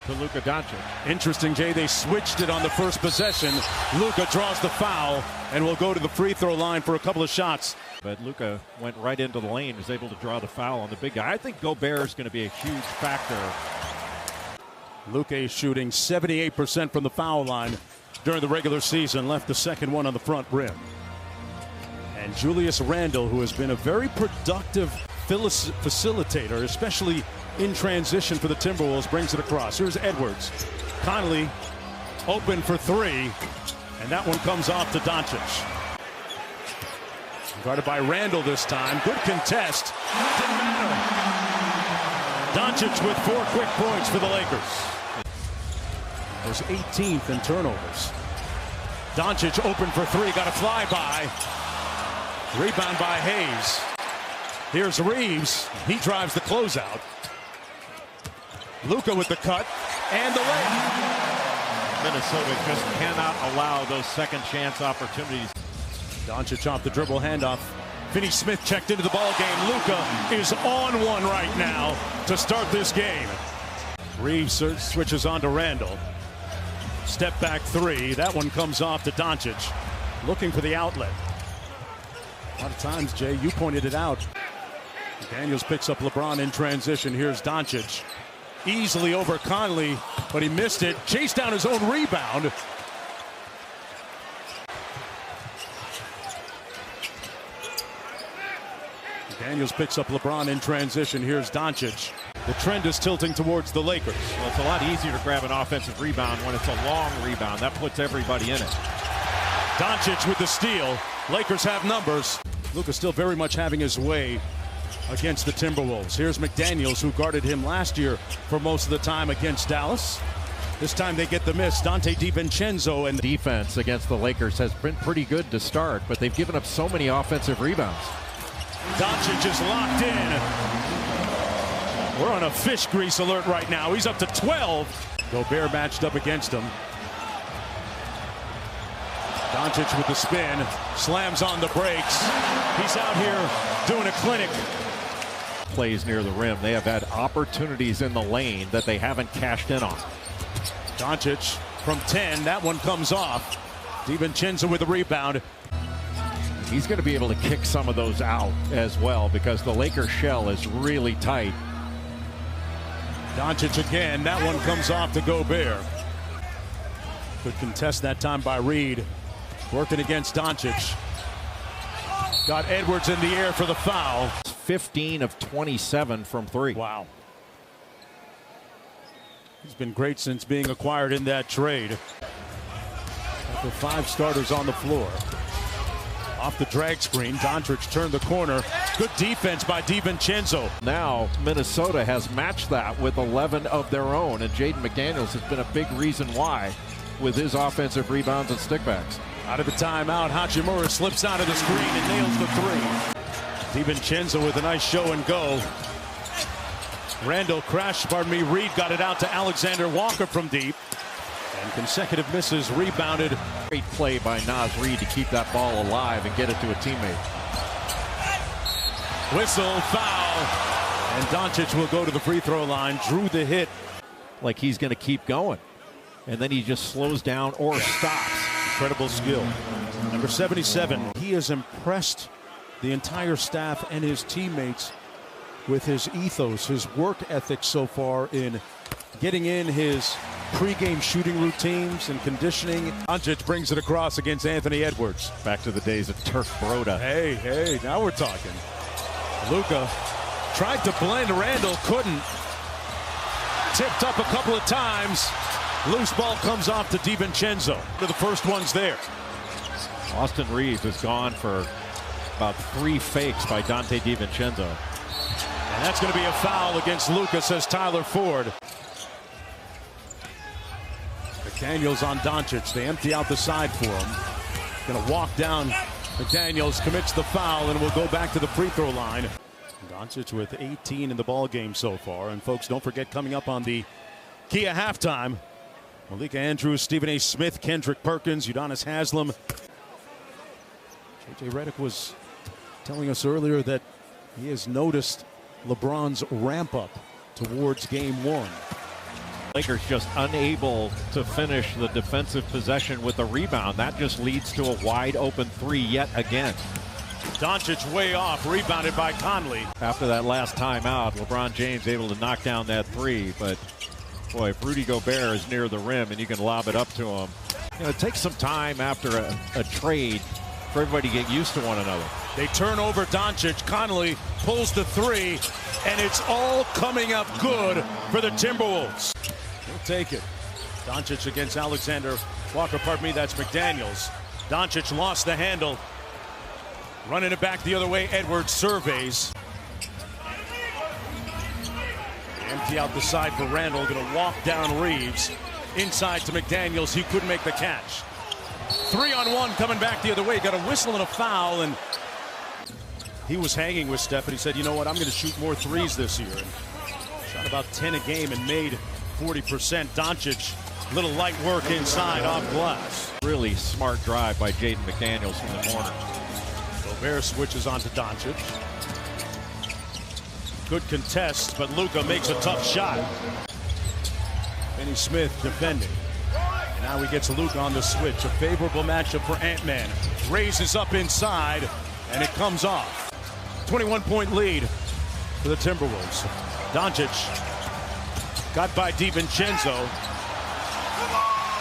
To Luka Dončić. Interesting, Jay. They switched it on the first possession. Luka draws the foul and will go to the free throw line for a couple of shots. But Luka went right into the lane, was able to draw the foul on the big guy. I think Gobert is going to be a huge factor. Luka is shooting 78% from the foul line during the regular season, left the second one on the front rim. And Julius Randle, who has been a very productive facilitator, especially in transition for the Timberwolves, brings it across. Here's Edwards. Conley open for three, and that one comes off to Dončić. Guarded by Randle this time. Good contest. Didn't matter. Dončić with 4 quick points for the Lakers. Was 18th in turnovers. Dončić open for three. Got a flyby. Rebound by Hayes. Here's Reeves. He drives the closeout. Luka with the cut and the layup. Minnesota just cannot allow those second chance opportunities. Dončić off the dribble handoff. Finney-Smith checked into the ball game. Luka is on one right now to start this game. Reeves switches on to Randle. Step back three. That one comes off to Dončić. Looking for the outlet. A lot of times, Jay, you pointed it out. Daniels picks up LeBron in transition. Here's Dončić. Easily over Conley, but he missed it. Chased down his own rebound. Daniels picks up LeBron in transition. Here's Dončić. The trend is tilting towards the Lakers. Well, it's a lot easier to grab an offensive rebound when it's a long rebound. That puts everybody in it. Dončić with the steal. Lakers have numbers. Luka still very much having his way against the Timberwolves. Here's McDaniels, who guarded him last year for most of the time against Dallas. This time they get the miss. Donte DiVincenzo, and defense against the Lakers has been pretty good to start, but they've given up so many offensive rebounds. Dončić is locked in. We're on a fish grease alert right now. He's up to 12. Gobert matched up against him. Dončić with the spin, slams on the brakes. He's out here doing a clinic. Plays near the rim. They have had opportunities in the lane that they haven't cashed in on. Dončić from 10. That one comes off. DiVincenzo with the rebound. He's going to be able to kick some of those out as well because the Lakers shell is really tight. Dončić again. That one comes off to Gobert. Good contest that time by Reed. Working against Dončić. Got Edwards in the air for the foul. 15 of 27 from three. Wow. He's been great since being acquired in that trade. After 5 starters on the floor. Off the drag screen, Dončić turned the corner. Good defense by DiVincenzo. Now Minnesota has matched that with 11 of their own, and Jaden McDaniels has been a big reason why with his offensive rebounds and stickbacks. Out of the timeout, Hachimura slips out of the screen and nails the three. DiVincenzo with a nice show and go. Randle crashed, Reed got it out to Alexander Walker from deep. And consecutive misses rebounded. Great play by Naz Reid to keep that ball alive and get it to a teammate. Whistle, foul. And Dončić will go to the free throw line. Drew the hit. Like he's going to keep going. And then he just slows down or stops. Incredible skill. Number 77. He has impressed the entire staff and his teammates with his ethos, his work ethic so far in getting in his pregame shooting routines and conditioning. Dončić brings it across against Anthony Edwards. Back to the days of Turk Broda. Hey, now we're talking. Luka tried to blend Randle, couldn't. Tipped up a couple of times. Loose ball comes off to DiVincenzo. The first one's there. Austin Reeves has gone for about 3 fakes by Donte DiVincenzo. And that's going to be a foul against Luka, says Tyler Ford. McDaniels on Dončić. They empty out the side for him. Going to walk down. McDaniels commits the foul and will go back to the free throw line. Dončić with 18 in the ball game so far. And folks, don't forget, coming up on the Kia halftime, Malika Andrews, Stephen A. Smith, Kendrick Perkins, Udonis Haslem. J.J. Redick was telling us earlier that he has noticed LeBron's ramp up towards game 1. Lakers just unable to finish the defensive possession with a rebound. That just leads to a wide open three yet again. Dončić way off, rebounded by Conley. After that last timeout, LeBron James able to knock down that three, but boy, if Rudy Gobert is near the rim and you can lob it up to him, you know, it takes some time after a trade for everybody to get used to one another. They turn over Dončić. Conley pulls the three, and it's all coming up good for the Timberwolves. He'll take it. Dončić against Alexander Walker. Pardon me, that's McDaniels. Dončić lost the handle. Running it back the other way, Edwards surveys. Empty out the side for Randall. Going to walk down Reeves. Inside to McDaniels. He couldn't make the catch. 3-on-1 coming back the other way. Got a whistle and a foul, and he was hanging with Steph, and he said, you know what, I'm going to shoot more threes this year. And shot about 10 a game and made 40%. Dončić, little light work inside off glass. Really smart drive by Jaden McDaniels from the corner. Gobert switches on to Dončić. Good contest, but Luka makes a tough shot. Finney Smith defending. And now he gets Luka on the switch. A favorable matchup for Ant-Man. Raises up inside, and it comes off. 21-point lead for the Timberwolves. Dončić got by DiVincenzo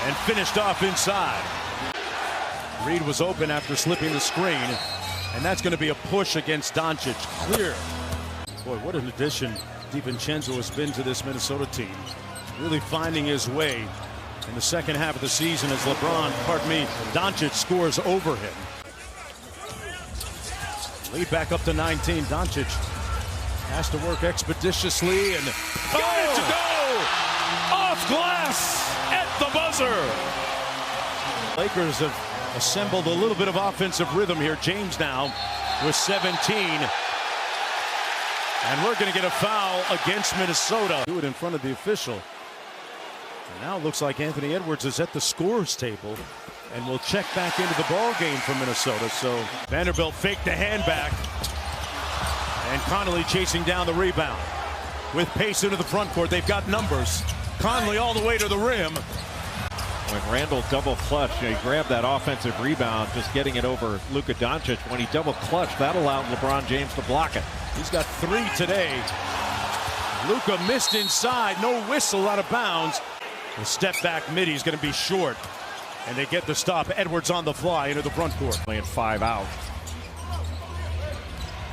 and finished off inside. Reed was open after slipping the screen, and that's going to be a push against Dončić. Clear. Boy, what an addition DiVincenzo has been to this Minnesota team. Really finding his way in the second half of the season as Dončić scores over him. Lead back up to 19. Dončić has to work expeditiously and got it to go! Off glass at the buzzer! Lakers have assembled a little bit of offensive rhythm here. James now with 17. And we're going to get a foul against Minnesota. Do it in front of the official. And now it looks like Anthony Edwards is at the scorer's table and will check back into the ball game for Minnesota. So Vanderbilt faked the hand back. And Conley chasing down the rebound. With pace into the front court, they've got numbers. Conley all the way to the rim. When Randall double clutched, he grabbed that offensive rebound, just getting it over Luka Dončić. When he double clutched, that allowed LeBron James to block it. He's got 3 today. Luka missed inside, no whistle, out of bounds. The step back midi is going to be short, and they get the stop. Edwards on the fly into the front court. Playing 5 out.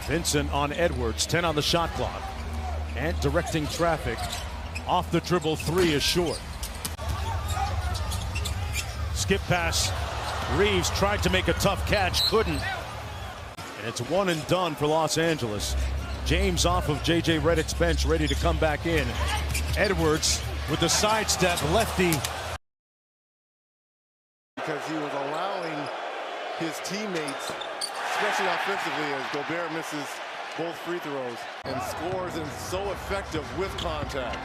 Vincent on Edwards, 10 on the shot clock. And directing traffic. Off the dribble, 3 is short. Skip pass. Reeves tried to make a tough catch, couldn't. And it's one and done for Los Angeles. James off of J.J. Redick's bench, ready to come back in. Edwards with the sidestep, lefty. Because he was allowing his teammates, especially offensively, as Gobert misses both free throws and scores, and so effective with contact.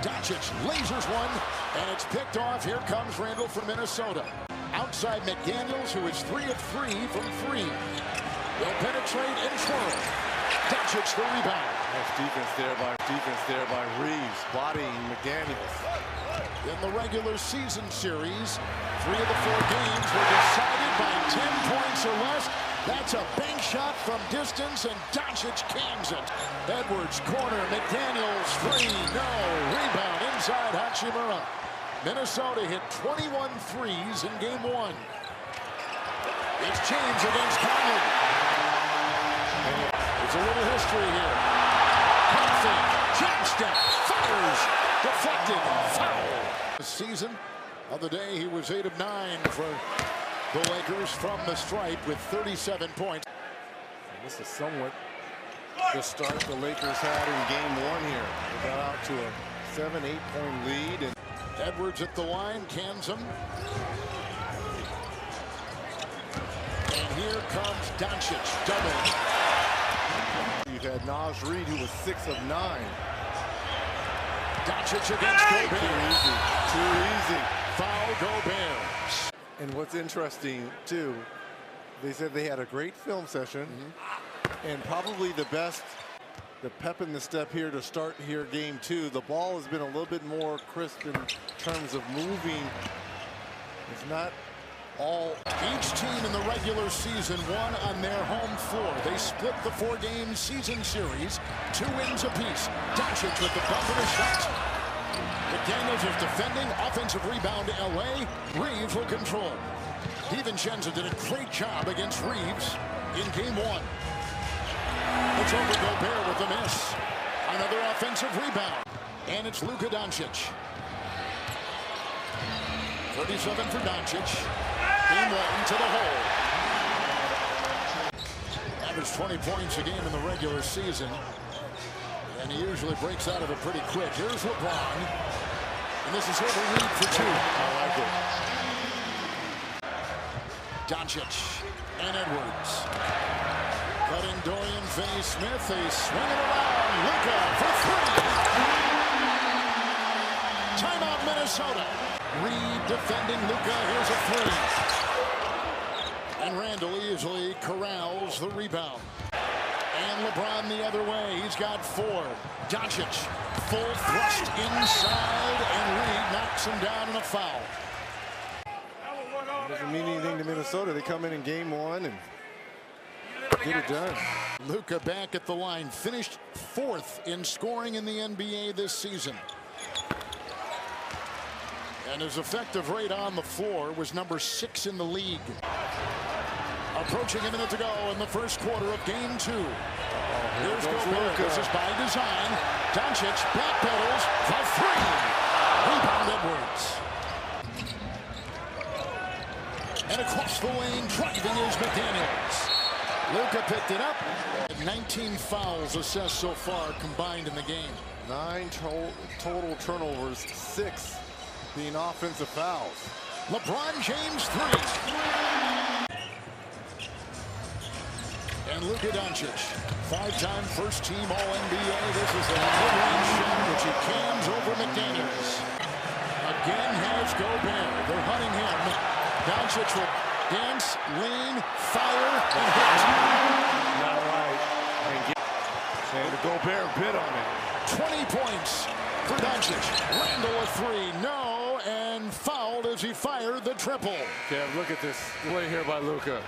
Dončić lasers one, and it's picked off. Here comes Randall from Minnesota. Outside McDaniels, who is 3 of 3 from 3. Will penetrate and swirl. Dončić the rebound. Nice defense there by Reeves, bodying McDaniels. In the regular season series, 3 of the 4 games were decided by 10 points or less. That's a bank shot from distance, and Dončić cans it. Edwards corner, McDaniels free, no. Rebound inside Hachimura. Minnesota hit 21 threes in game 1. It's James against Conley. There's a little history here. Conley, jump step, fires, deflected, foul. This season, other day he was 8 of 9 for the Lakers from the stripe with 37 points. This is somewhat the start the Lakers had in game 1 here. They got out to a 7-8 point lead. And Edwards at the line, cans him. And here comes Dončić, double. You had Naz Reid, who was 6 of 9. Dončić against Gobert. Too easy. Foul Gobert. And what's interesting, too, they said they had a great film session and probably the best the pep in the step here to start here game two. The ball has been a little bit more crisp in terms of moving. It's not all. Each team in the regular season won on their home floor. They split the 4-game season series, 2 wins apiece. Dončić with the bump and a shot. McDaniels is defending. Offensive rebound to LA. Reeves will control. DiVincenzo did a great job against Reeves in game 1. It's over Gobert with the miss. Another offensive rebound. And it's Luka Dončić. 37 for Dončić. Game 1 to the hole. Averaged 20 points a game in the regular season. And he usually breaks out of it pretty quick. Here's LeBron. And this is over Reed for 2. I like it. Dončić and Edwards. Cutting Dorian Finney-Smith. They swing it around. Luka for 3. Timeout, Minnesota. Reed defending Luka. Here's a 3. And Randall easily corrals the rebound. And LeBron the other way. He's got 4. Dončić full thrust inside. And Reed knocks him down in a foul. Doesn't mean anything to Minnesota. They come in game 1 and get it done. Luka back at the line. Finished 4th in scoring in the NBA this season. And his effective rate on the floor was number 6 in the league. Approaching a minute to go in the first quarter of game 2. Here's Gobert. This is by design. Dončić backpedals for 3. Rebound Edwards. And across the lane, driving is McDaniels. Luka picked it up. 19 fouls assessed so far combined in the game. 9 total turnovers, 6 being offensive fouls. LeBron James 3. And Luka Dončić, 5-time first-team All-NBA. This is a mid-range shot which he cams over McDaniels. Again has Gobert. They're hunting him. Dončić will dance, lean, fire, and hit. Not right. And Gobert bit on it. 20 points for Dončić. Randall a 3. No, and fouled as he fired the triple. Yeah, look at this play here by Luka.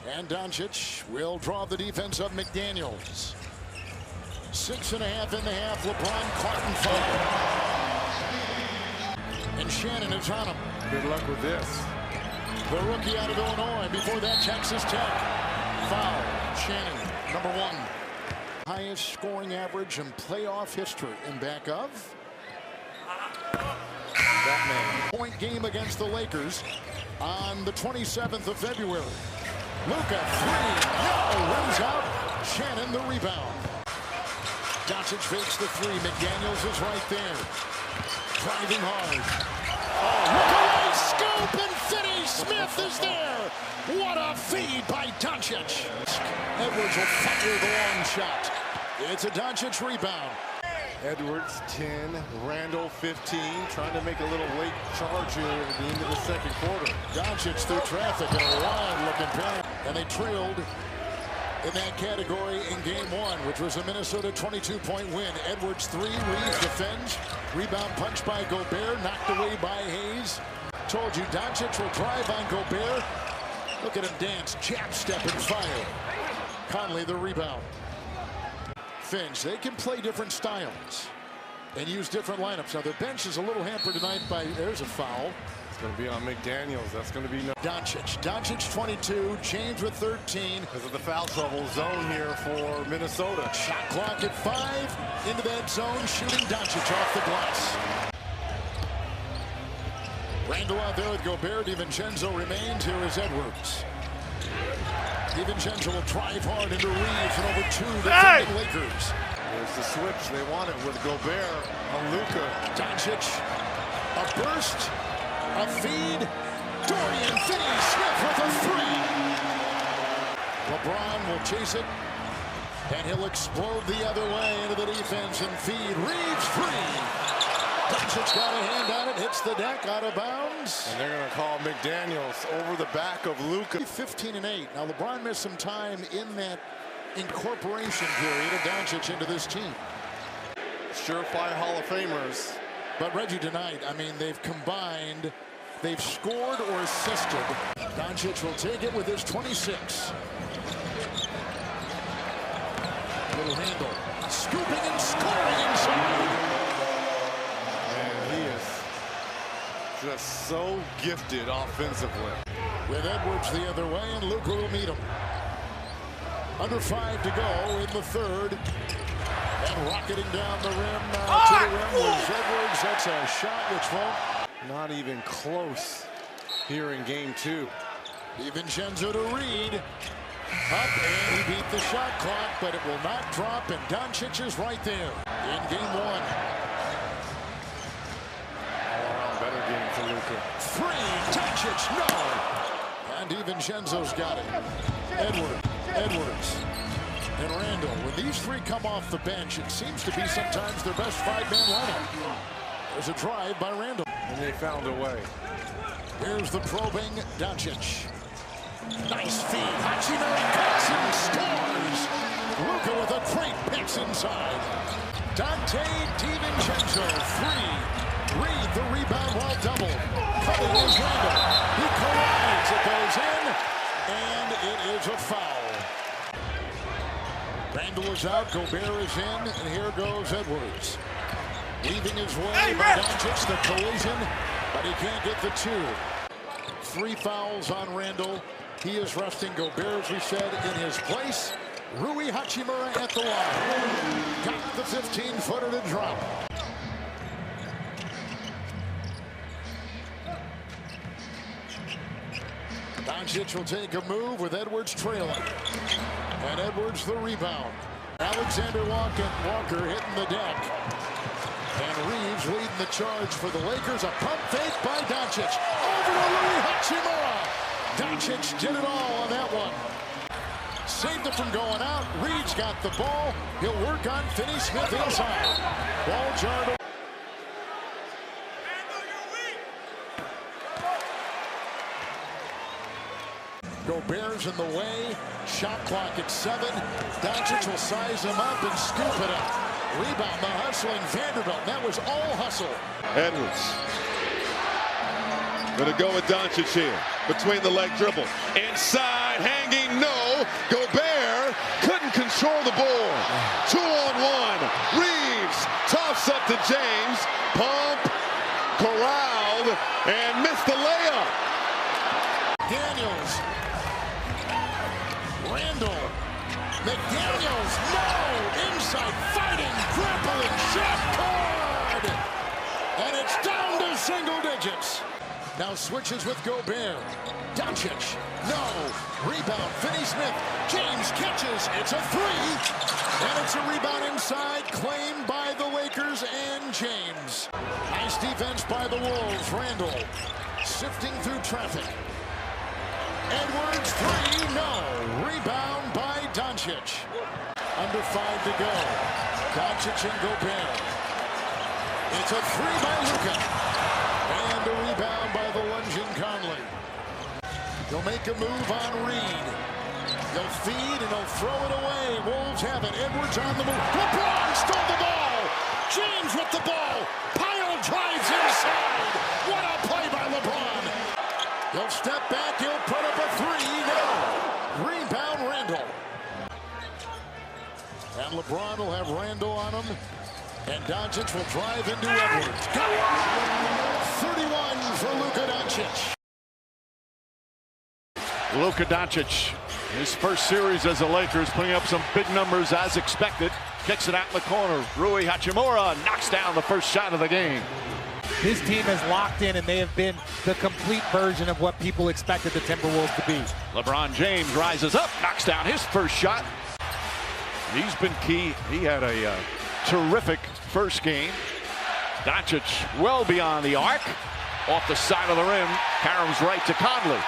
And Dončić will draw the defense of McDaniels. 6.5 in the half. LeBron caught and fouled. And Shannon is on him. Good luck with this. The rookie out of Illinois. Before that, Texas Tech. Foul. Shannon, number 1. Highest scoring average in playoff history. In back of that man. Point game against the Lakers on the 27th of February. Luka 3. No, rims out. Shannon the rebound. Dončić fakes the 3. McDaniels is right there. Driving hard. Oh, look away, scoop, and Finney-Smith is there. What a feed by Dončić. Edwards will fire the long shot. It's a Dončić rebound. Edwards 10, Randall 15, trying to make a little late charge here at the end of the second quarter. Dončić through traffic in a wild-looking pass, and they trailed in that category in game 1, which was a Minnesota 22-point win. Edwards 3, Reeves defends. Rebound punch by Gobert, knocked away by Hayes. Told you Dončić will drive on Gobert. Look at him dance, jab step and fire. Conley the rebound. Finch, they can play different styles and use different lineups. Now their bench is a little hampered tonight by, there's a foul. It's going to be on McDaniels. That's going to be no. Dončić 22, James with 13. Because of the foul trouble zone here for Minnesota. Shot clock at 5. Into that zone, shooting Dončić off the glass. Randall out there with Gobert. DiVincenzo remains. Here is Edwards. DiVincenzo will drive hard into Reeves and over 2 defending Lakers. There's the switch they wanted with Gobert on Luka. Dončić, a burst, a feed. Dorian Finney-Smith with a 3. LeBron will chase it, and he'll explode the other way into the defense and feed. Reeves 3. Dončić got a hand on it, hits the deck, out of bounds. And they're going to call McDaniels over the back of Luka. 15 and 8. Now LeBron missed some time in that incorporation period of Dončić into this team. Surefire Hall of Famers. But Reggie, tonight, I mean, they've combined, they've scored or assisted. Dončić will take it with his 26. Little handle, scooping and scoring inside. And he is just so gifted offensively. With Edwards the other way, and Luka will meet him. Under 5 to go in the third. And rocketing down the rim to the rim was Edwards. That's a shot which won't. Not even close here in game 2. DiVincenzo to Reed. Up, and he beat the shot clock, but it will not drop, and Dončić is right there in game 1. All-around better game for Luka. 3, Dončić, no! And DiVincenzo's got it. Edwards, and Randall. When these three come off the bench, it seems to be sometimes their best 5-man lineup. There's a drive by Randall. And they found a way. Here's the probing Dončić. Nice feed. Hachimura cuts and scores. Luka with a great pass inside. Dante DiVincenzo, 3. Reed the rebound while double. Cutting is Randall. He collides. It goes in, and it is a foul. Randall is out. Gobert is in, and here goes Edwards. Weaving his way by Dončić, the collision, but he can't get the 2. 3 fouls on Randall. He is resting Gobert, as we said, in his place. Rui Hachimura at the line. Got the 15-footer to drop. Dončić will take a move with Edwards trailing. And Edwards the rebound. Alexander Walker hitting the deck. And Reeves leading the charge for the Lakers. A pump fake by Dončić. Over to Rui Hachimura. Dončić did it all on that one. Saved it from going out. Reed's got the ball. He'll work on Finney Smith inside. Ball jarred. Gobert's in the way. Shot clock at 7. Dončić will size him up and scoop it up. Rebound, the hustling Vanderbilt. That was all hustle. Edwards. Gonna go with Dončić here. Between the leg dribble. Inside, hanging, no. Gobert couldn't control the ball. 2-on-1. Reeves toss up to James. Pump, corralled, and missed the layup. Daniels. Randall. McDaniels, no! Inside fighting, grappling, shot card! And it's down to single digits. Now switches with Gobert. Dončić, no! Rebound, Finney Smith. James catches, it's a 3! And it's a rebound inside, claimed by the Lakers and James. Nice defense by the Wolves. Randall sifting through traffic. Edwards, 3, no. Rebound by Dončić. Under 5 to go. Dončić and Gobert. It's a 3 by Luka. And a rebound by the lunging Conley. He'll make a move on Reed. He'll feed and he'll throw it away. Wolves have it. Edwards on the move. LeBron stole the ball. James with the ball. Pyle drives inside. What a play by LeBron. He'll step back, he'll put up a 3, no. Rebound Randall. And LeBron will have Randall on him. And Dončić will drive into Edwards. Got it. 31 for Luka Dončić. Luka Dončić, his first series as a Lakers, putting up some big numbers as expected. Kicks it out in the corner. Rui Hachimura knocks down the first shot of the game. His team has locked in, and they have been the complete version of what people expected the Timberwolves to be. LeBron James rises up, knocks down his first shot. He's been key. He had a terrific first game. Dončić well beyond the arc. Off the side of the rim, caroms right to Conley.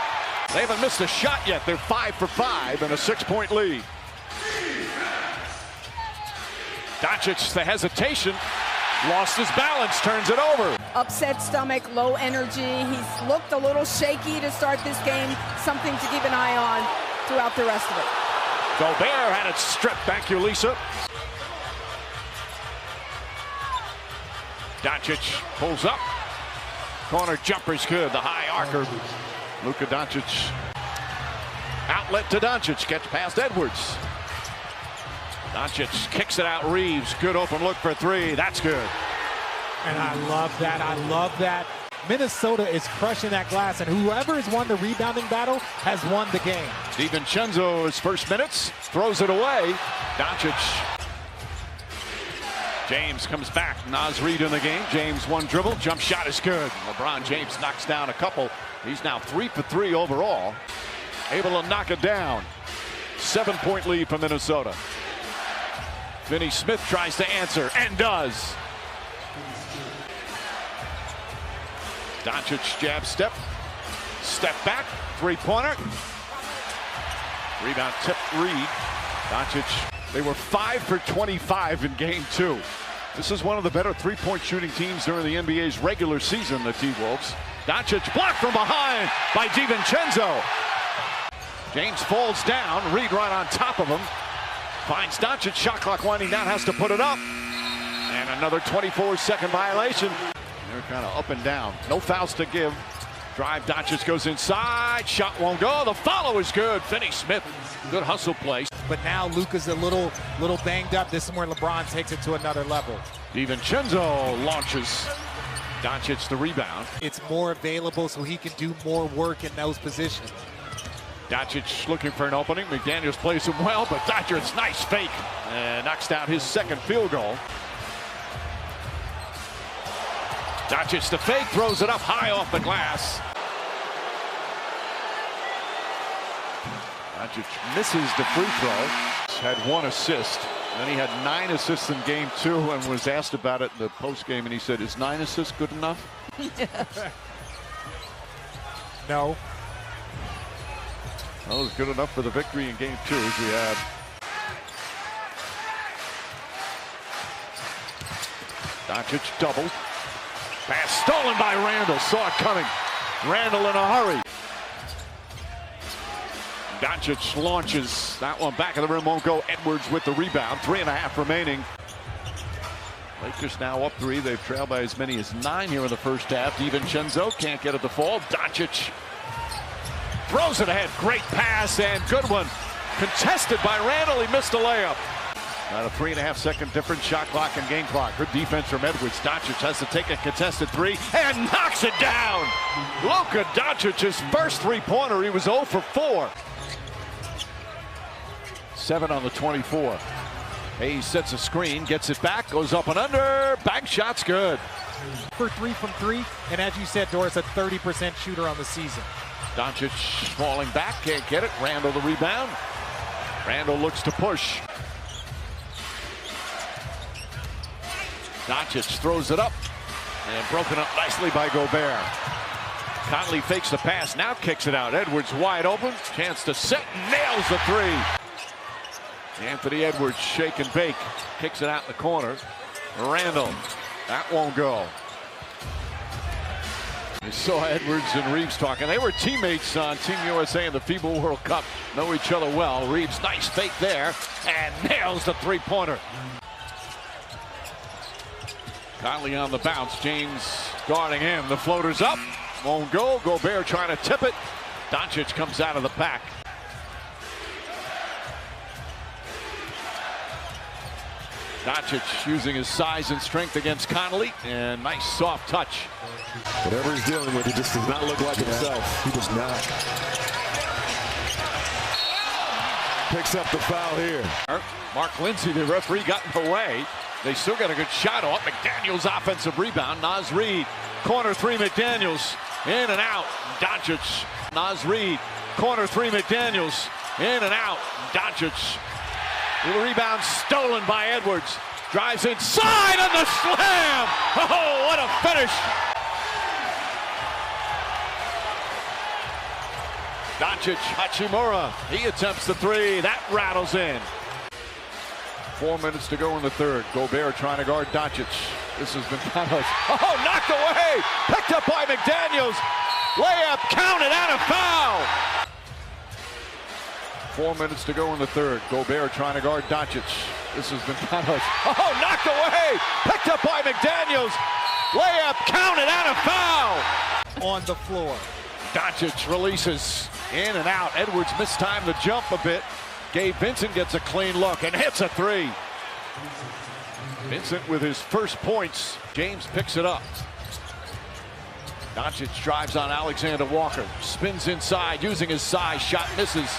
They haven't missed a shot yet. They're 5 for 5 and a 6-point lead. Dončić, the hesitation. Lost his balance, turns it over. Upset stomach, low energy. He's looked a little shaky to start this game. Something to keep an eye on throughout the rest of it. Gobert had it stripped. Thank you, Lisa. Dončić pulls up. Corner jumper's good. The high arcer. Luka Dončić. Outlet to Dončić. Gets past Edwards. Dončić kicks it out. Reeves. Good open look for three. That's good. And I love that. I love that. Minnesota is crushing that glass, and whoever has won the rebounding battle has won the game. DiVincenzo's first minutes. Throws it away. Dončić. James comes back. Naz Reid in the game. James one dribble. Jump shot is good. LeBron James knocks down a couple. He's now 3 for 3 overall. Able to knock it down. 7-point lead for Minnesota. Finney Smith tries to answer and does. Dončić jab step. Step back. Three-pointer. Rebound tip Reed. Dončić. They were 5 for 25 in game 2. This is one of the better three-point shooting teams during the NBA's regular season, the T-Wolves. Dončić blocked from behind by DiVincenzo. James falls down. Reed right on top of him. Finds Dončić. Shot clock winding down. Has to put it up. And another 24-second violation. They're kind of up and down. No fouls to give. Drive. Dončić goes inside. Shot won't go. The follow is good. Finney Smith. Good hustle play. But now Luka's a little banged up. This is where LeBron takes it to another level. DiVincenzo launches. Dončić the rebound. It's more available so he can do more work in those positions. Dončić looking for an opening. McDaniels plays him well, but Dončić, nice fake. And knocks down his second field goal. Dončić the fake, throws it up high off the glass. Dončić misses the free throw. Had 1 assist. Then he had 9 assists in game 2 and was asked about it in the post game, and he said, "Is 9 assists good enough?" No. Well, it was good enough for the victory in game 2 as we had. Dončić double. Pass stolen by Randall. Saw it coming. Randall in a hurry. Dončić launches. That one back of the rim won't go. Edwards with the rebound. 3.5 remaining. Lakers now up 3. They've trailed by as many as 9 here in the first half. DiVincenzo can't get it to fall. Dončić throws it ahead. Great pass and good one. Contested by Randall. He missed a layup. About a 3.5-second difference. Shot clock and game clock. Good defense from Edwards. Dončić has to take a contested 3 and knocks it down. Luka Dončić's first three-pointer. He was 0 for 4. 7 on the 24. Hayes sets a screen, gets it back, goes up and under. Bank shot's good. For 3 from 3, and as you said, Doris, a 30% shooter on the season. Dončić falling back, can't get it. Randall the rebound. Randall looks to push. Dončić throws it up and broken up nicely by Gobert. Conley fakes the pass, now kicks it out. Edwards wide open, chance to set, nails the 3. Anthony Edwards shake and bake, kicks it out in the corner. Randall, that won't go. You saw Edwards and Reeves talking. They were teammates on Team USA in the FIBA World Cup. Know each other well. Reeves, nice fake there, and nails the three-pointer. Conley on the bounce. James guarding him. The floater's up. Won't go. Gobert trying to tip it. Dončić comes out of the pack. Dončić using his size and strength against Conley, and nice soft touch. Whatever he's dealing with, he just does not look like himself. He does not. Picks up the foul here. Mark Lindsay, the referee, got in the way. They still got a good shot off. McDaniels offensive rebound. Naz Reid, corner 3, McDaniels, in and out. Dončić, Naz Reid, corner 3, McDaniels, in and out. Dončić. The rebound stolen by Edwards. Drives inside on the slam. Oh, what a finish. Dončić, Hachimura. He attempts the 3. That rattles in. 4 minutes to go in the third. Gobert trying to guard Dončić. This has been kind of... Oh, knocked away. Picked up by McDaniels. Layup counted, out of foul. 4 minutes to go in the third. Gobert trying to guard Dončić. This has been kind of... Oh, knocked away! Picked up by McDaniels. Layup counted and a foul! On the floor. Dončić releases in and out. Edwards mistimed the jump a bit. Gabe Vincent gets a clean look and hits a three. Vincent with his first points. James picks it up. Dončić drives on Alexander Walker. Spins inside using his size. Shot misses.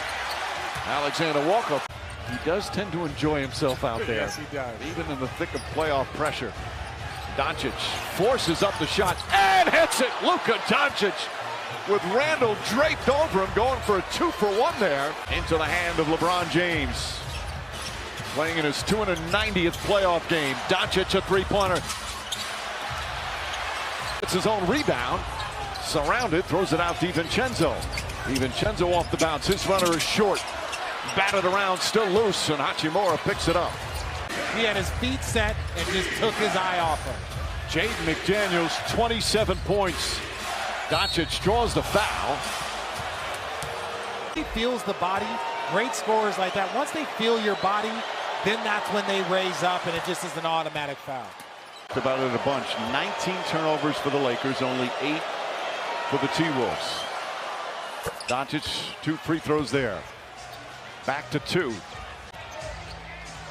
Alexander Walker. He does tend to enjoy himself out there. Yes, he does. Even in the thick of playoff pressure. Dončić forces up the shot and hits it. Luka Dončić with Randall draped over him, going for a 2-for-1 there. Into the hand of LeBron James. Playing in his 290th playoff game. Dončić a three-pointer. It's his own rebound. Surrounded, throws it out to DiVincenzo. DiVincenzo off the bounce. His runner is short. Batted around, still loose, and Hachimura picks it up. He had his feet set and just took his eye off him. Jaden McDaniels, 27 points. Dončić draws the foul. He feels the body. Great scorers like that. Once they feel your body, then that's when they raise up, and it just is an automatic foul. About it a bunch. 19 turnovers for the Lakers, only 8 for the T-Wolves. Dončić, 2 free throws there. Back to 2.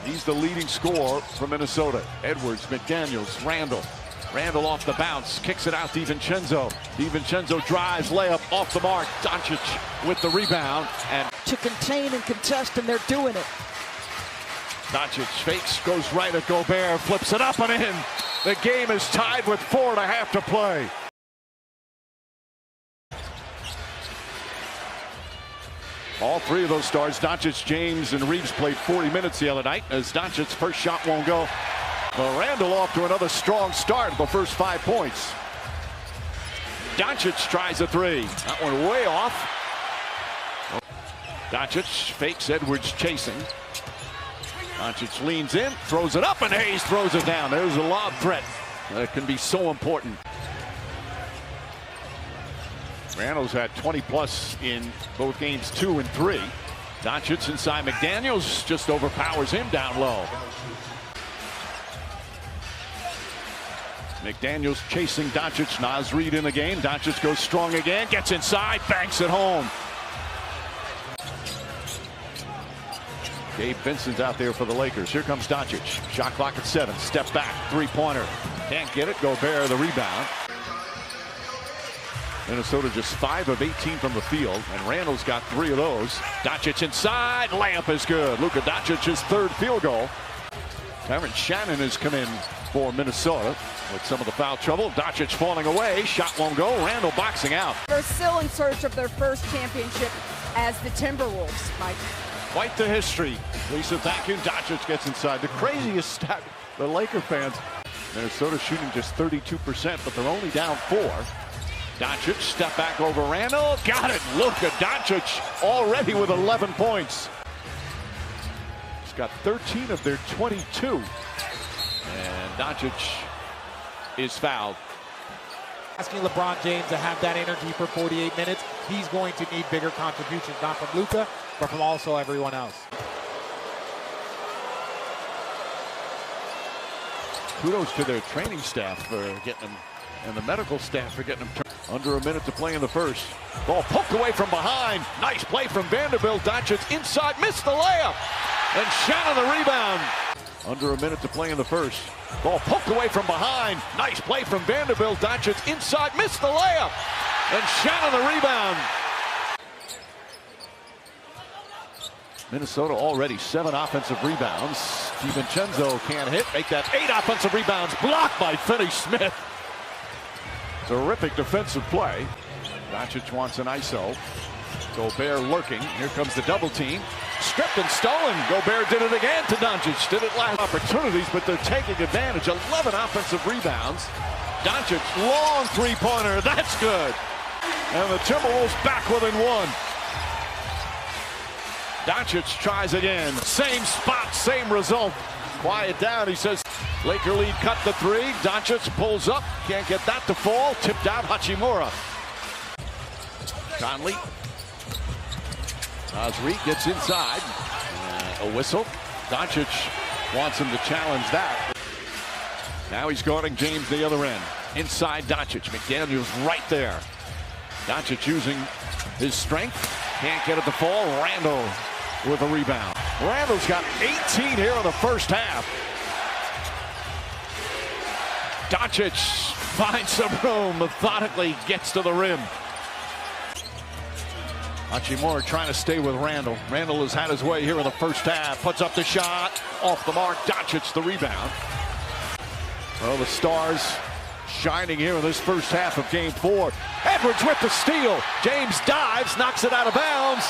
He's the leading scorer for Minnesota. Edwards, McDaniels, Randall. Randall off the bounce, kicks it out DiVincenzo. DiVincenzo drives, layup off the mark. Dončić with the rebound. And to contain and contest, and they're doing it. Dončić fakes, goes right at Gobert, flips it up and in. The game is tied with 4.5 to play. All 3 of those stars, Dončić, James, and Reeves, played 40 minutes the other night as Dončić's first shot won't go. But Randall off to another strong start, the first 5 points. Dončić tries a 3. That one way off. Dončić fakes, Edwards chasing. Dončić leans in, throws it up, and Hayes throws it down. There's a lob threat that can be so important. Randall's had 20+ in both games 2 and 3. Dončić inside McDaniels just overpowers him down low. McDaniels chasing Dončić. Naz Reid in the game. Dončić goes strong again, gets inside, banks it home. Gabe Vincent's out there for the Lakers. Here comes Dončić. Shot clock at 7. Step back, three-pointer. Can't get it. Gobert the rebound. Minnesota just 5 of 18 from the field, and Randall's got 3 of those. Dončić inside, layup is good. Luka Dončić's 3rd field goal. Terrence Shannon has come in for Minnesota with some of the foul trouble. Dončić falling away, shot won't go. Randall boxing out. They're still in search of their first championship as the Timberwolves, Mike. Quite the history. Lisa, thank you. Dončić gets inside. The craziest stat, the Laker fans. Minnesota shooting just 32%, but they're only down 4. Dončić, step back over Randall. Got it. Luka Dončić already with 11 points. He's got 13 of their 22. And Dončić is fouled. Asking LeBron James to have that energy for 48 minutes, he's going to need bigger contributions, not from Luka, but from also everyone else. Kudos to their training staff for getting them, and the medical staff for getting them turned. Under a minute to play in the first. Ball poked away from behind. Nice play from Vanderbilt. Dončić inside, missed the layup. And Shannon the rebound. Under a minute to play in the first. Ball poked away from behind. Nice play from Vanderbilt. Dončić inside, missed the layup. And Shannon the rebound. Minnesota already 7 offensive rebounds. DiVincenzo can't hit. Make that 8 offensive rebounds. Blocked by Finney Smith. Terrific defensive play. Dončić wants an ISO. Gobert lurking. Here comes the double team. Stripped and stolen. Gobert did it again to Dončić. Did it last opportunities, but they're taking advantage. 11 offensive rebounds. Dončić, long three-pointer. That's good. And the Timberwolves back within 1. Dončić tries again. Same spot, same result. Quiet down, he says. Laker lead cut the 3. Dončić pulls up. Can't get that to fall. Tipped out Hachimura. Conley. As Reed gets inside. A whistle. Dončić wants him to challenge that. Now he's guarding James the other end. Inside Dončić. McDaniels right there. Dončić using his strength. Can't get it to fall. Randle with a rebound. Randle's got 18 here in the first half. Dončić finds some room. Methodically gets to the rim. Hachimura trying to stay with Randle. Randle has had his way here in the first half. Puts up the shot. Off the mark. Dončić the rebound. Well, the stars shining here in this first half of game 4. Edwards with the steal. James dives, knocks it out of bounds.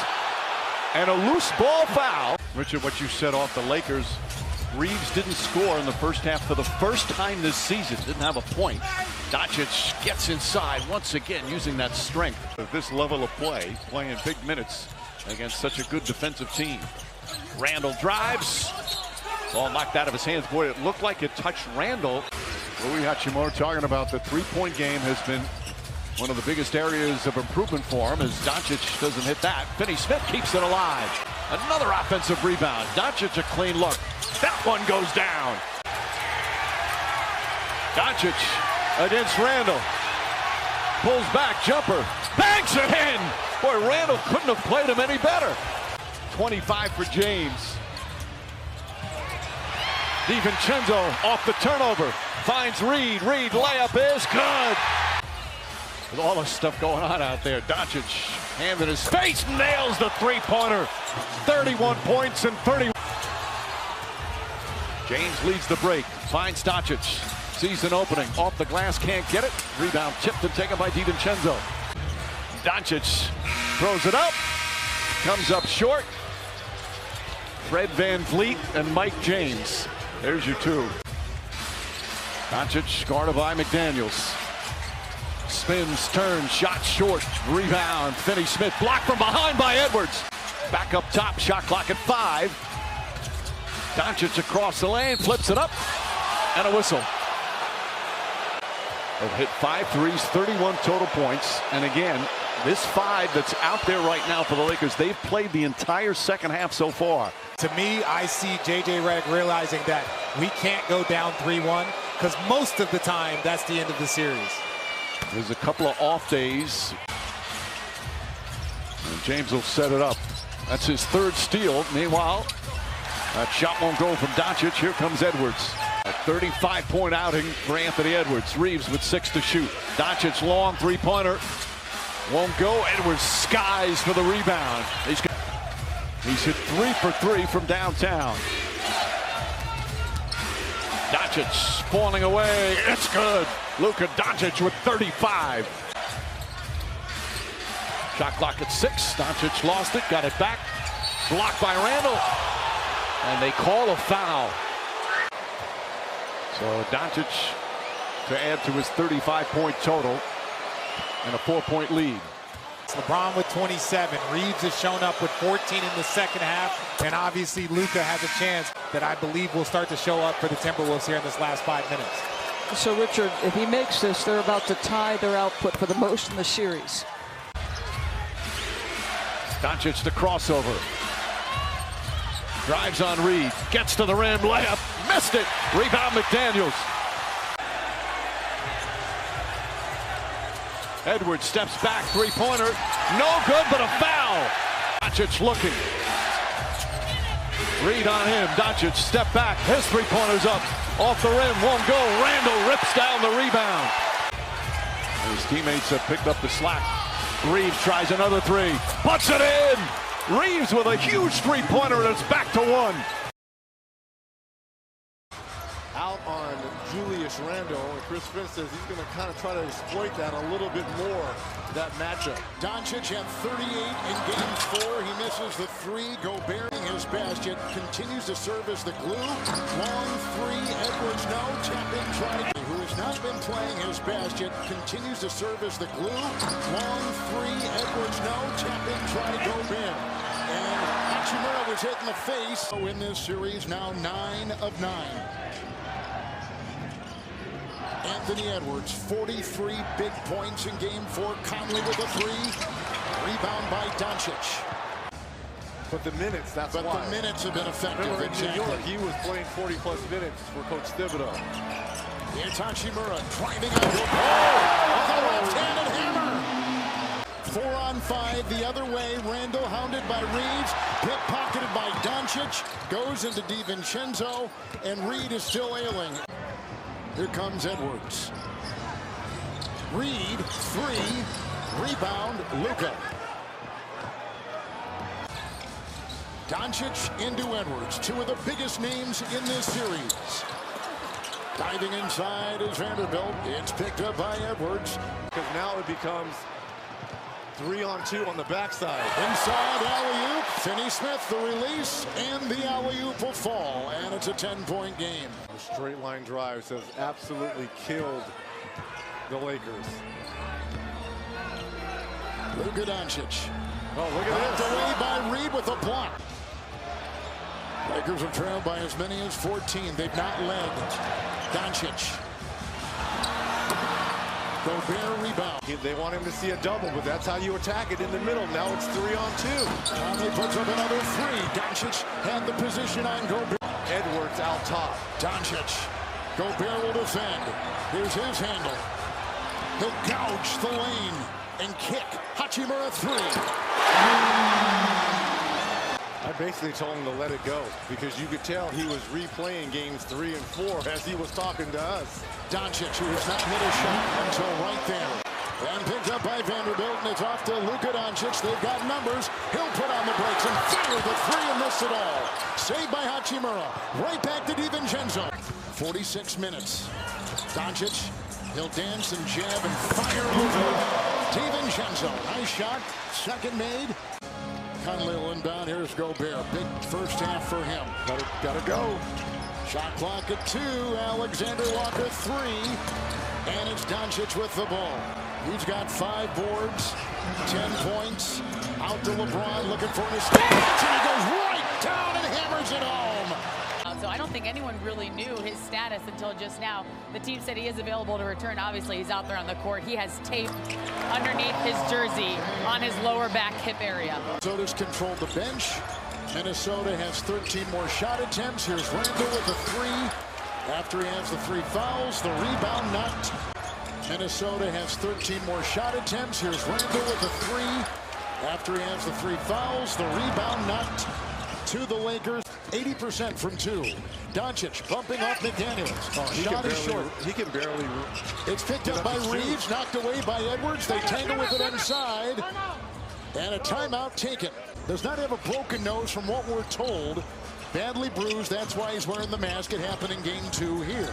And a loose ball foul. Richard, what you said off the Lakers, Reeves didn't score in the first half for the first time this season. Didn't have a point. Dončić gets inside once again using that strength. At this level of play, playing big minutes against such a good defensive team. Randle drives. Ball knocked out of his hands. Boy, it looked like it touched Randle. Rui Hachimura talking about the three-point game has been one of the biggest areas of improvement for him as Dončić doesn't hit that. Finney Smith keeps it alive. Another offensive rebound. Dončić a clean look. That one goes down. Dončić against Randle. Pulls back, jumper. Banks it in. Boy, Randle couldn't have played him any better. 25 for James. DiVincenzo off the turnover. Finds Reed. Reed layup is good. With all the stuff going on out there, Dončić, hand in his face, nails the three-pointer. 31 points and 30. James leads the break. Finds Dončić. Sees an opening. Off the glass, can't get it. Rebound tipped and taken by DiVincenzo. Dončić throws it up. Comes up short. Fred VanVleet and Mike James. There's your two. Dončić guarded by McDaniels. Spins, turns, shot short, rebound. Finney Smith blocked from behind by Edwards. Back up top, shot clock at 5. Dončić across the lane, flips it up, and a whistle. They've hit 5 threes, 31 total points. And again, this 5 that's out there right now for the Lakers, they've played the entire second half so far. To me, I see J.J. Redick realizing that we can't go down 3-1 because most of the time, that's the end of the series. There's a couple of off days. And James will set it up. That's his 3rd steal. Meanwhile, that shot won't go from Dončić. Here comes Edwards. A 35-point outing for Anthony Edwards. Reeves with 6 to shoot. Dončić long three-pointer. Won't go. Edwards skies for the rebound. He's hit 3 for 3 from downtown. Dončić falling away. It's good. Luka Dončić with 35. Shot clock at 6. Dončić lost it. Got it back. Blocked by Randle. And they call a foul. So Dončić to add to his 35-point total and a 4-point lead. LeBron with 27. Reeves has shown up with 14 in the second half. And obviously Luka has a chance that I believe will start to show up for the Timberwolves here in this last 5 minutes. So Richard, if he makes this, they're about to tie their output for the most in the series. Dončić the crossover. Drives on Reed. Gets to the rim. Layup. Missed it. Rebound McDaniels. Edwards steps back. Three-pointer. No good, but a foul. Dončić looking. Reed on him. Dončić step back. His three-pointer's up. Off the rim. Won't go. Randle rips down the rebound. His teammates have picked up the slack. Reeves tries another 3. Puts it in. Reeves with a huge three-pointer, and it's back to 1. Out on Julius Randle, and Chris Finch says he's going to kind of try to exploit that a little bit more, that matchup. Dončić had 38 in game 4. He misses the 3. Gobert his best, yet continues to serve as the glue. Long 3. Edwards no. Tap in, try. Who has not been playing his best, yet continues to serve as the glue. Long 3. Edwards no. Tap in, try. Gobert. And Hachimura was hit in the face. So in this series, now 9 of 9. Anthony Edwards, 43 big points in game 4. Conley with a 3. Rebound by Dončić. But the minutes, that's why. But the minutes have been effective. Remember, in New York, exactly. he was playing 40-plus minutes for Coach Thibodeau. Here's Hachimura driving out the ball with a left-handed hammer. 4-on-5 the other way. Randall hounded by Reeves. Pick-pocketed by Dončić. Goes into DiVincenzo. And Reed is still ailing. Here comes Edwards. Reed, 3. Rebound, Luka. Dončić into Edwards. Two of the biggest names in this series. Diving inside is Vanderbilt. It's picked up by Edwards. Because now it becomes 3-on-2 on the backside. Inside alley-oop. Finney Smith the release, and the alley-oop will fall, and it's a 10-point game. The straight line drives has absolutely killed the Lakers. Luka Dončić. Oh, look at Knocked this. away by Reed with a block. Lakers have trailed by as many as 14. They've not led. Dončić. Gobert rebound. They want him to see a double, but that's how you attack it in the middle. Now it's 3-on-2. Conley puts up another 3. Dončić had the position on Gobert. Edwards out top. Dončić. Gobert will defend. Here's his handle. He'll gouge the lane and kick. Hachimura 3. I basically told him to let it go because you could tell he was replaying games 3 and 4 as he was talking to us. Dončić, who has not hit a shot until right there. And picked up by Vanderbilt, and it's off to Luka Dončić. They've got numbers. He'll put on the brakes and fire the 3 and miss it all. Saved by Hachimura. Right back to DiVincenzo. 46 minutes. Dončić, he'll dance and jab and fire over DiVincenzo. Nice shot. Second made. Conley will inbound. Here's Gobert. Big first half for him. Gotta go. Shot clock at 2. Alexander Walker 3. And it's Dončić with the ball. He's got 5 boards, 10 points. Out to LeBron looking for an escape. And he goes right down and hammers it home. So I don't think anyone really knew his status until just now. The team said he is available to return. Obviously, he's out there on the court. He has tape underneath his jersey on his lower back hip area. Minnesota's controlled the bench. Minnesota has 13 more shot attempts. Here's Randall with the 3. After he has the 3 fouls, the rebound knocked. Minnesota has 13 more shot attempts. Here's Randall with the 3. After he has the 3 fouls, the rebound knocked to the Lakers. 80% from 2. Dončić bumping off McDaniels. Shot is short. He can barely. It's picked up by Reeves, knocked away by Edwards. They tangle with it inside. And a timeout taken. Does not have a broken nose from what we're told. Badly bruised. That's why he's wearing the mask. It happened in game 2 here.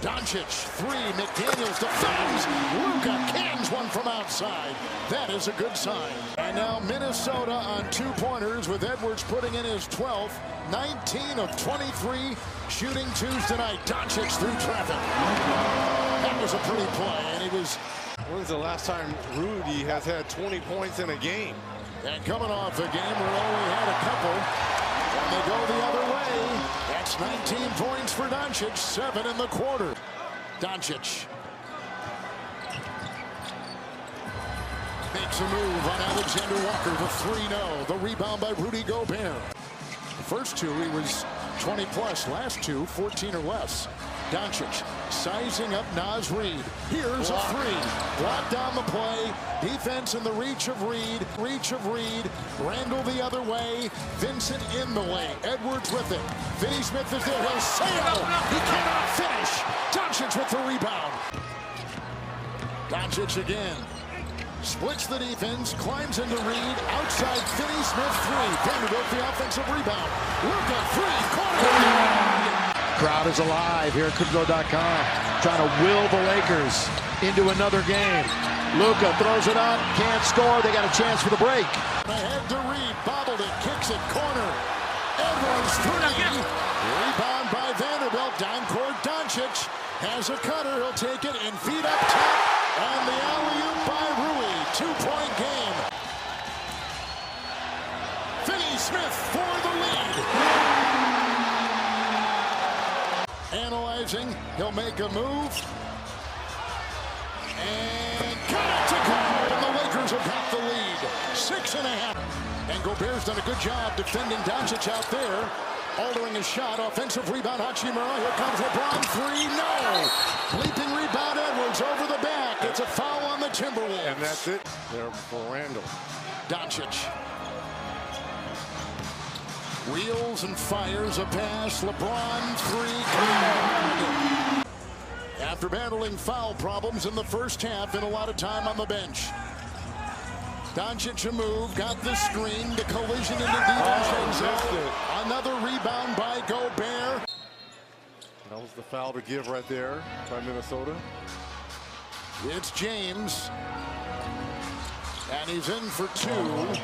Dončić, 3. McDaniels defends. Luka cans one from outside. That is a good sign. And now Minnesota on 2-pointers with Edwards putting in his 12th. 19 of 23 shooting 2s tonight. Dončić through traffic. That was a pretty play, and he was. When's the last time Rudy has had 20 points in a game? And coming off a game where he only had a couple. When they go the other way, that's 19 points for Dončić, 7 in the quarter. Dončić makes a move on Alexander Walker, the 3-0. The rebound by Rudy Gobert. The first 2, he was 20-plus. Last 2, 14 or less. Dončić sizing up Naz Reid. Here's a 3. Blocked down the play. Defense in the reach of Reid. Randall the other way. Vincent in the lane. Edwards with it. Finney Smith is there. He'll sail. He cannot finish. Dončić with the rebound. Dončić again. Splits the defense. Climbs into Reid. Outside Finney Smith 3. Vanderbilt the offensive rebound. Luka 3. Corner. Crowd is alive here at Crypto.com, trying to will the Lakers into another game. Luka throws it up, can't score. They got a chance for the break. Ahead to Reid, bobbled it, kicks it, corner. Edwards 3. Rebound by Vanderbilt, down court. Dončić has a cutter. He'll take it and feed up top. And the alley-oop by Rui. 2-point game. Finney Smith for the lead. Analyzing, he'll make a move. And got it to go. And the Lakers have got the lead. 6.5. And Gobert's done a good job defending Dončić out there. Altering his shot. Offensive rebound, Hachimura. Here comes LeBron. Three. No. Leaping rebound, Edwards over the back. It's a foul on the Timberwolves. And that's it there for Randall. Dončić. Wheels and fires a pass. LeBron. Three. Good. After battling foul problems in the first half and a lot of time on the bench. Dončić a move, got the screen, the collision into DiVincenzo. Another rebound by Gobert. That was the foul to give right there by Minnesota. It's James. And he's in for two.